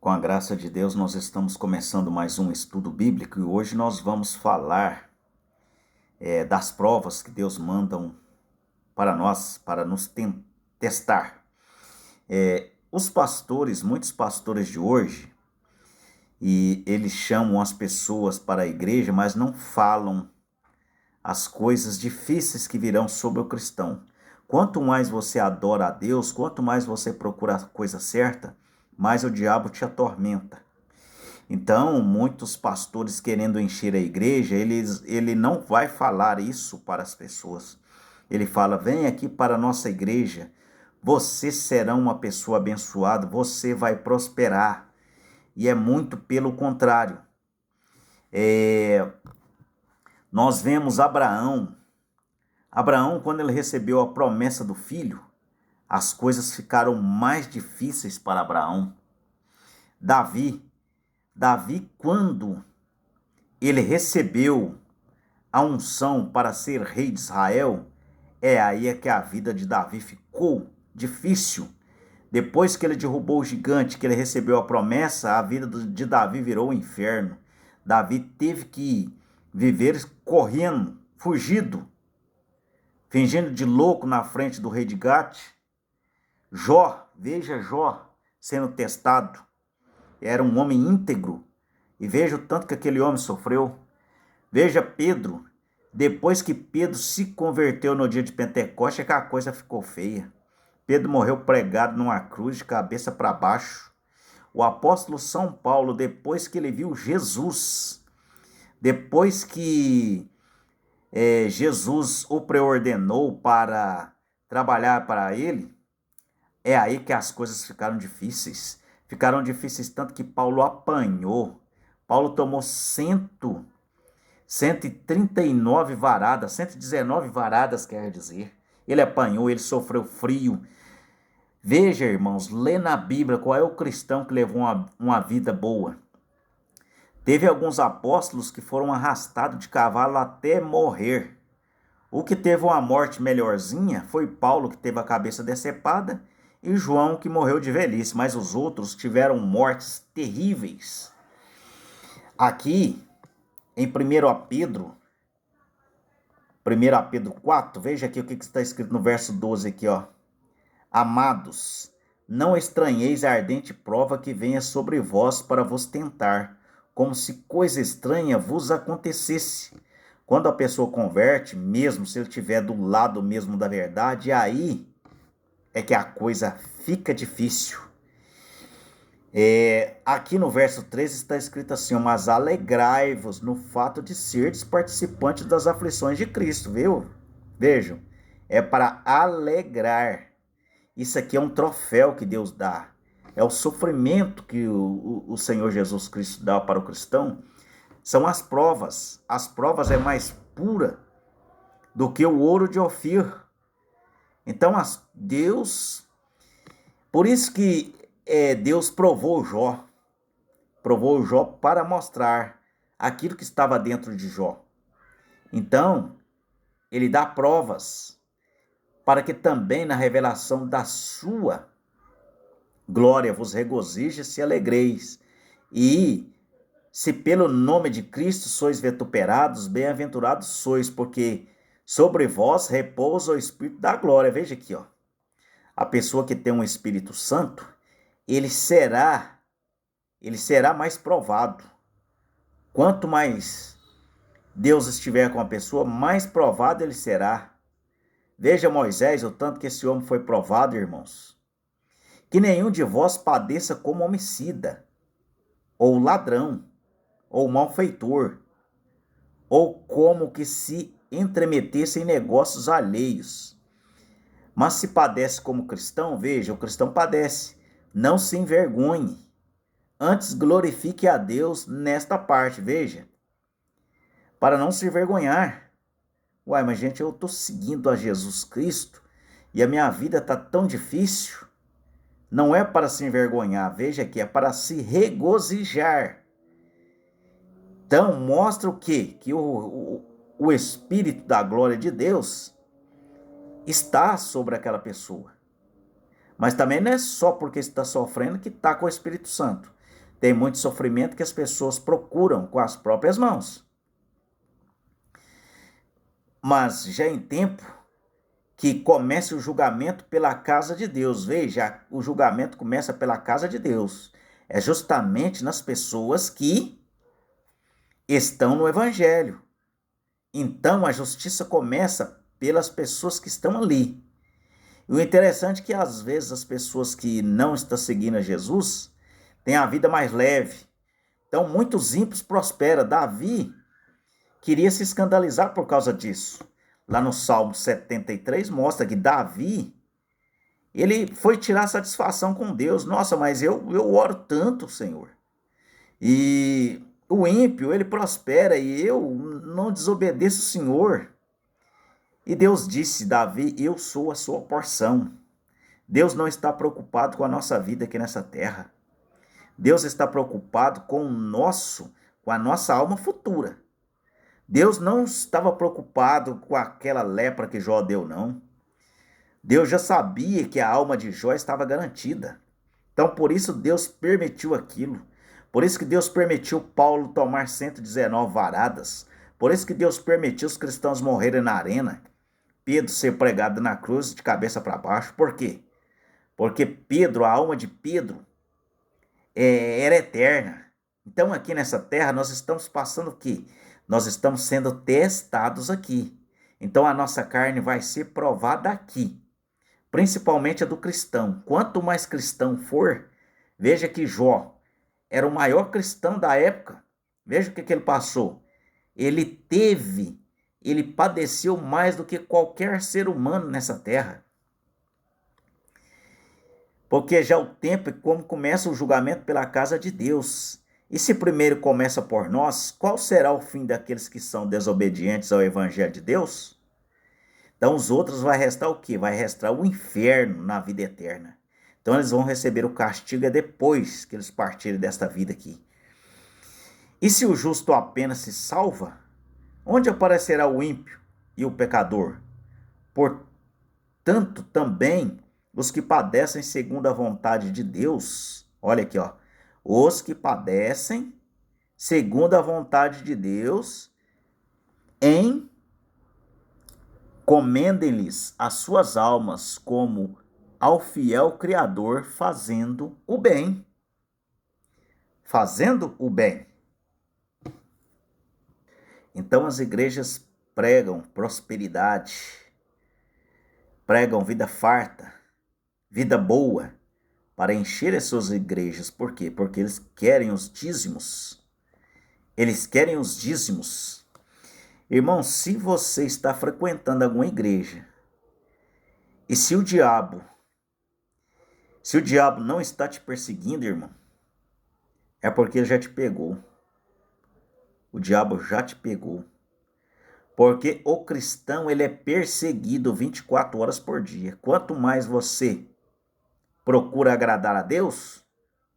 Com a graça de Deus, nós estamos começando mais um estudo bíblico e hoje nós vamos falar das provas que Deus manda para nós, para nos testar. Os pastores, muitos pastores de hoje, e eles chamam as pessoas para a igreja, mas não falam as coisas difíceis que virão sobre o cristão. Quanto mais você adora a Deus, quanto mais você procura a coisa certa, mais o diabo te atormenta. Então, muitos pastores querendo encher a igreja, ele não vai falar isso para as pessoas. Ele fala: vem aqui para a nossa igreja, você será uma pessoa abençoada, você vai prosperar. E é muito pelo contrário. Nós vemos Abraão. Abraão, quando ele recebeu a promessa do filho, as coisas ficaram mais difíceis para Abraão. Davi, quando ele recebeu a unção para ser rei de Israel, aí que a vida de Davi ficou difícil. Depois que ele derrubou o gigante, que ele recebeu a promessa, a vida de Davi virou um inferno. Davi teve que viver correndo, fugido, fingindo de louco na frente do rei de Gate. Veja Jó sendo testado. Era um homem íntegro. E veja o tanto que aquele homem sofreu. Veja Pedro. Depois que Pedro se converteu no dia de Pentecostes, é que a coisa ficou feia. Pedro morreu pregado numa cruz de cabeça para baixo. O apóstolo São Paulo, depois que ele viu Jesus, depois que Jesus o preordenou para trabalhar para ele, é aí que as coisas ficaram difíceis. Ficaram difíceis tanto que Paulo apanhou. Paulo tomou 139 varadas, 119 varadas, quer dizer. Ele apanhou, ele sofreu frio. Veja, irmãos, lê na Bíblia qual é o cristão que levou uma vida boa. Teve alguns apóstolos que foram arrastados de cavalo até morrer. O que teve uma morte melhorzinha foi Paulo, que teve a cabeça decepada, e João, que morreu de velhice, mas os outros tiveram mortes terríveis. Aqui, em 1 Pedro 4, veja aqui o que está escrito no verso 12 aqui, ó. Amados, não estranheis a ardente prova que venha sobre vós para vos tentar, como se coisa estranha vos acontecesse. Quando a pessoa converte, mesmo se ele estiver do lado mesmo da verdade, aí é que a coisa fica difícil. Aqui no verso 13 está escrito assim: mas alegrai-vos no fato de serdes participantes das aflições de Cristo, viu? Vejam, é para alegrar. Isso aqui é um troféu que Deus dá. É o sofrimento que o Senhor Jesus Cristo dá para o cristão. São as provas. As provas é mais pura do que o ouro de Ofir. Então, Deus... Por isso que Deus provou Jó. Provou Jó para mostrar aquilo que estava dentro de Jó. Então, ele dá provas para que também na revelação da sua glória vos regozijes e alegreis. E se pelo nome de Cristo sois vituperados, bem-aventurados sois, porque sobre vós repousa o Espírito da glória. Veja aqui, ó. A pessoa que tem um Espírito Santo, ele será mais provado. Quanto mais Deus estiver com a pessoa, mais provado ele será. Veja Moisés, o tanto que esse homem foi provado, irmãos. Que nenhum de vós padeça como homicida, ou ladrão, ou malfeitor, ou como que se entremetesse em negócios alheios. Mas se padece como cristão, veja, o cristão padece, não se envergonhe, antes glorifique a Deus nesta parte, veja, para não se envergonhar. Uai, mas gente, eu estou seguindo a Jesus Cristo e a minha vida está tão difícil. Não é para se envergonhar, veja que é para se regozijar. Então, mostra o quê? Que o Espírito da glória de Deus está sobre aquela pessoa. Mas também não é só porque está sofrendo que está com o Espírito Santo. Tem muito sofrimento que as pessoas procuram com as próprias mãos. Mas já em tempo que comece o julgamento pela casa de Deus. Veja, o julgamento começa pela casa de Deus. É justamente nas pessoas que estão no Evangelho. Então a justiça começa pelas pessoas que estão ali. E o interessante é que às vezes as pessoas que não estão seguindo a Jesus têm a vida mais leve. Então muitos ímpios prosperam. Davi queria se escandalizar por causa disso. Lá no Salmo 73 mostra que Davi, ele foi tirar satisfação com Deus. Nossa, mas eu oro tanto, Senhor. E o ímpio, ele prospera e eu não desobedeço o Senhor. E Deus disse, Davi, eu sou a sua porção. Deus não está preocupado com a nossa vida aqui nessa terra. Deus está preocupado com com a nossa alma futura. Deus não estava preocupado com aquela lepra que Jó deu, não. Deus já sabia que a alma de Jó estava garantida. Então, por isso Deus permitiu aquilo. Por isso que Deus permitiu Paulo tomar 119 varadas. Por isso que Deus permitiu os cristãos morrerem na arena. Pedro ser pregado na cruz de cabeça para baixo. Por quê? Porque Pedro, a alma de Pedro, era eterna. Então, aqui nessa terra, nós estamos passando o quê? Nós estamos sendo testados aqui. Então, a nossa carne vai ser provada aqui. Principalmente a do cristão. Quanto mais cristão for, veja que Jó era o maior cristão da época. Veja o que ele passou. Ele padeceu mais do que qualquer ser humano nessa terra. Porque já o tempo é como começa o julgamento pela casa de Deus. E se primeiro começa por nós, qual será o fim daqueles que são desobedientes ao evangelho de Deus? Então os outros vai restar o quê? Vai restar o inferno na vida eterna. Então eles vão receber o castigo depois que eles partirem desta vida aqui. E se o justo apenas se salva, onde aparecerá o ímpio e o pecador? Portanto, também os que padecem segundo a vontade de Deus, olha aqui, ó, os que padecem segundo a vontade de Deus, encomendem-lhes as suas almas como ao fiel Criador, fazendo o bem. Fazendo o bem. Então as igrejas pregam prosperidade, pregam vida farta, vida boa, para encher as suas igrejas. Por quê? Porque eles querem os dízimos. Eles querem os dízimos. Irmão, se você está frequentando alguma igreja, e se o diabo não está te perseguindo, irmão, é porque ele já te pegou. O diabo já te pegou. Porque o cristão, ele é perseguido 24 horas por dia. Quanto mais você procura agradar a Deus,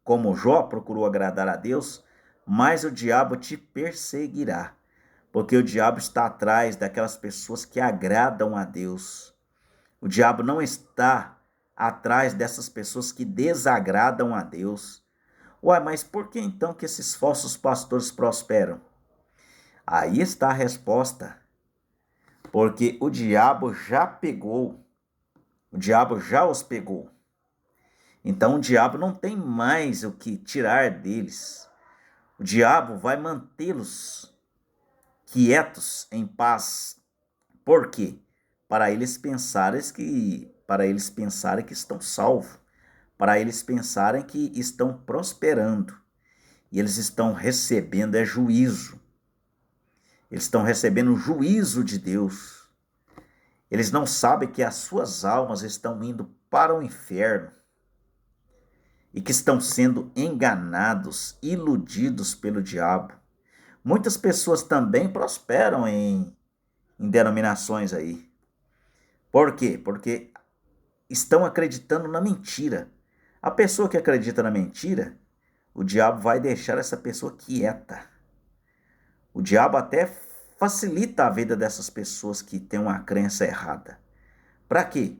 como Jó procurou agradar a Deus, mais o diabo te perseguirá. Porque o diabo está atrás daquelas pessoas que agradam a Deus. O diabo não está atrás dessas pessoas que desagradam a Deus. Ué, mas por que então que esses falsos pastores prosperam? Aí está a resposta. Porque o diabo já pegou. O diabo já os pegou. Então o diabo não tem mais o que tirar deles. O diabo vai mantê-los quietos, em paz. Por quê? Para eles pensarem que estão salvos, para eles pensarem que estão prosperando. E eles estão recebendo juízo. Eles estão recebendo o juízo de Deus. Eles não sabem que as suas almas estão indo para o inferno e que estão sendo enganados, iludidos pelo diabo. Muitas pessoas também prosperam em denominações aí. Por quê? Porque estão acreditando na mentira. A pessoa que acredita na mentira, o diabo vai deixar essa pessoa quieta. O diabo até facilita a vida dessas pessoas que têm uma crença errada. Para quê?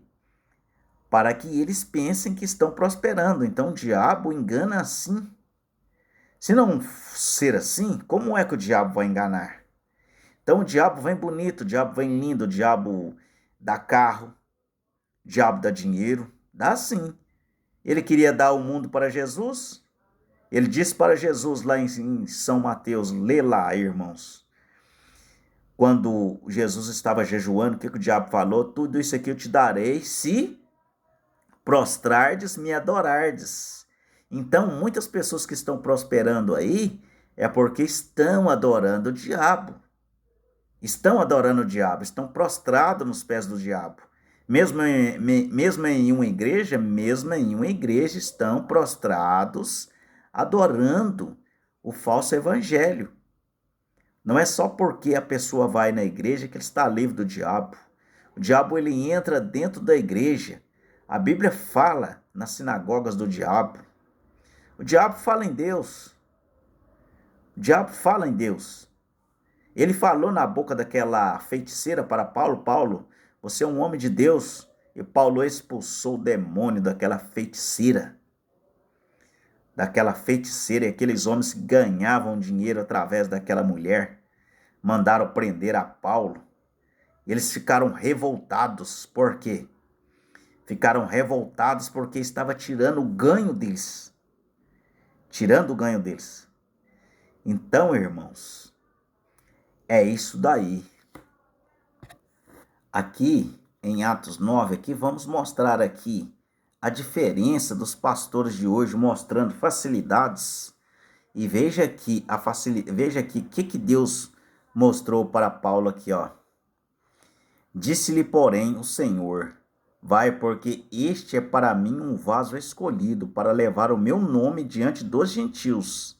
Para que eles pensem que estão prosperando. Então o diabo engana assim. Se não ser assim, como é que o diabo vai enganar? Então o diabo vem bonito, o diabo vem lindo, o diabo dá carro, o diabo dá dinheiro, dá sim. Ele queria dar o mundo para Jesus. Ele disse para Jesus lá em São Mateus, lê lá, irmãos. Quando Jesus estava jejuando, o que o diabo falou? Tudo isso aqui eu te darei se prostrardes, me adorardes. Então, muitas pessoas que estão prosperando aí é porque estão adorando o diabo. Estão adorando o diabo, estão prostrados nos pés do diabo. Mesmo em uma igreja, estão prostrados, adorando o falso evangelho. Não é só porque a pessoa vai na igreja que ele está livre do diabo. O diabo ele entra dentro da igreja. A Bíblia fala nas sinagogas do diabo. O diabo fala em Deus. O diabo fala em Deus. Ele falou na boca daquela feiticeira para Paulo: Paulo, você é um homem de Deus. E Paulo expulsou o demônio daquela feiticeira. E aqueles homens que ganhavam dinheiro através daquela mulher mandaram prender a Paulo. Eles ficaram revoltados. Por quê? Ficaram revoltados porque estava tirando o ganho deles. Tirando o ganho deles. Então, irmãos, é isso daí. Aqui, em Atos 9, aqui, vamos mostrar aqui a diferença dos pastores de hoje, mostrando facilidades. E veja aqui o que Deus mostrou para Paulo aqui, ó. Disse-lhe, porém, o Senhor: vai, porque este é para mim um vaso escolhido para levar o meu nome diante dos gentios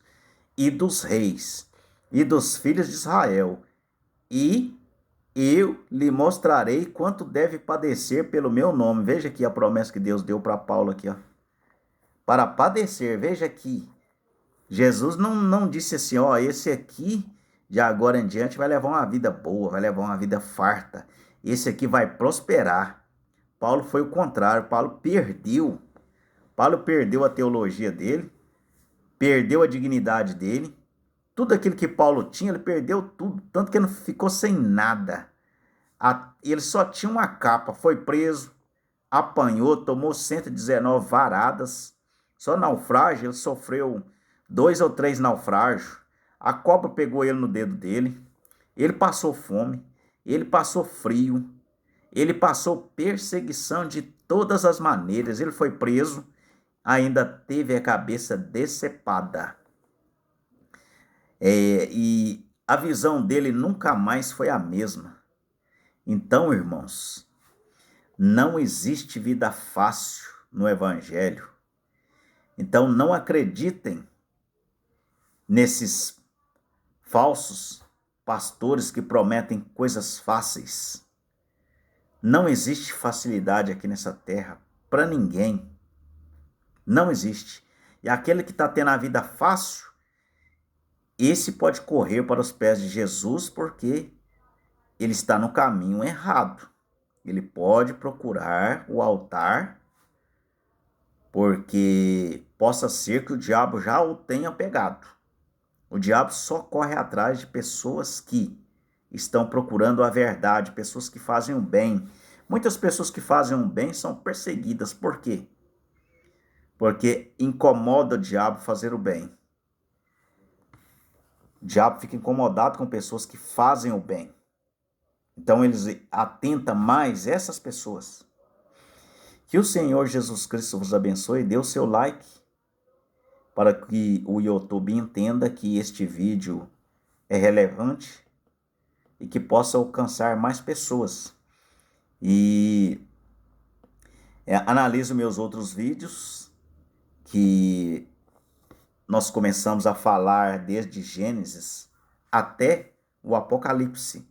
e dos reis e dos filhos de Israel. E eu lhe mostrarei quanto deve padecer pelo meu nome. Veja aqui a promessa que Deus deu para Paulo aqui, ó. Para padecer, veja aqui. Jesus não disse assim, ó, esse aqui, de agora em diante, vai levar uma vida boa, vai levar uma vida farta. Esse aqui vai prosperar. Paulo foi o contrário, Paulo perdeu a teologia dele, perdeu a dignidade dele, tudo aquilo que Paulo tinha, ele perdeu tudo, tanto que ele não ficou sem nada. Ele só tinha uma capa, foi preso, apanhou, tomou 119 varadas, só naufrágio, ele sofreu 2 ou 3 naufrágios, a cobra pegou ele no dedo dele, ele passou fome, ele passou frio, ele passou perseguição de todas as maneiras, ele foi preso, ainda teve a cabeça decepada. E a visão dele nunca mais foi a mesma. Então, irmãos, não existe vida fácil no Evangelho. Então, não acreditem nesses falsos pastores que prometem coisas fáceis. Não existe facilidade aqui nessa terra para ninguém. Não existe. E aquele que está tendo a vida fácil, esse pode correr para os pés de Jesus porque ele está no caminho errado. Ele pode procurar o altar, porque possa ser que o diabo já o tenha pegado. O diabo só corre atrás de pessoas que estão procurando a verdade, pessoas que fazem o bem. Muitas pessoas que fazem o bem são perseguidas. Por quê? Porque incomoda o diabo fazer o bem. O diabo fica incomodado com pessoas que fazem o bem. Então eles atentam mais essas pessoas. Que o Senhor Jesus Cristo vos abençoe. Dê o seu like para que o YouTube entenda que este vídeo é relevante e que possa alcançar mais pessoas. E analise meus outros vídeos que nós começamos a falar desde Gênesis até o Apocalipse.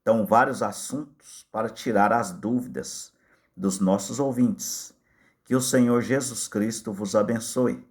Então, vários assuntos para tirar as dúvidas dos nossos ouvintes. Que o Senhor Jesus Cristo vos abençoe.